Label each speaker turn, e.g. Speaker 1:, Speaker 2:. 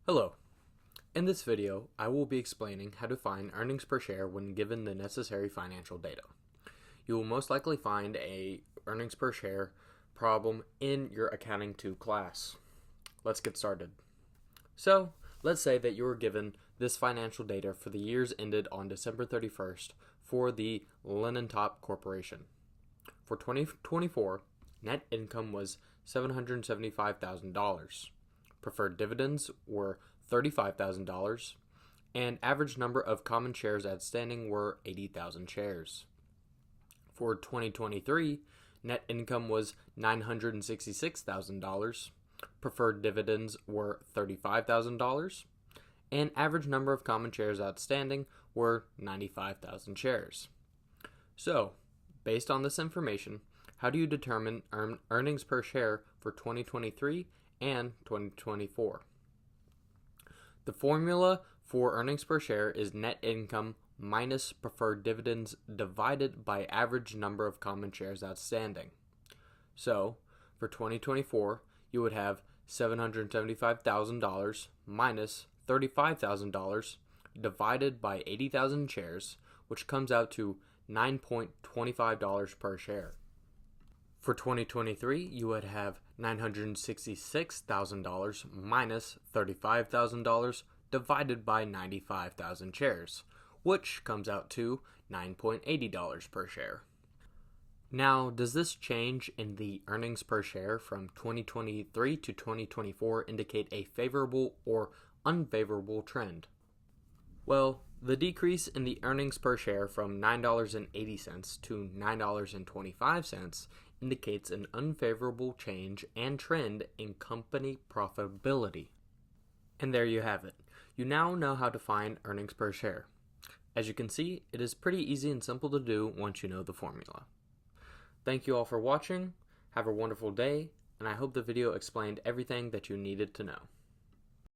Speaker 1: Hello. In this video, I will be explaining how to find earnings per share when given the necessary financial data. You will most likely find a earnings per share problem in your Accounting 2 class. Let's get started. So, let's say that you were given this financial data for the years ended on December 31st for the Linen-Top Corporation. For 2024, net income was $775,000. Preferred dividends were $35,000, and average number of common shares outstanding were 80,000 shares. For 2023, net income was $966,000, preferred dividends were $35,000, and average number of common shares outstanding were 95,000 shares. So, based on this information, how do you determine earnings per share for 2023 and 2024? The formula for earnings per share is net income minus preferred dividends divided by average number of common shares outstanding. So, for 2024, you would have $775,000 minus $35,000 divided by 80,000 shares, which comes out to $9.25 per share. For 2023, you would have $966,000 minus $35,000 divided by 95,000 shares, which comes out to $9.80 per share. Now, does this change in the earnings per share from 2023 to 2024 indicate a favorable or unfavorable trend? Well, the decrease in the earnings per share from $9.80 to $9.25 indicates an unfavorable change and trend in company profitability. And there you have it. You now know how to find earnings per share. As you can see, it is pretty easy and simple to do once you know the formula. Thank you all for watching. Have a wonderful day, and I hope the video explained everything that you needed to know.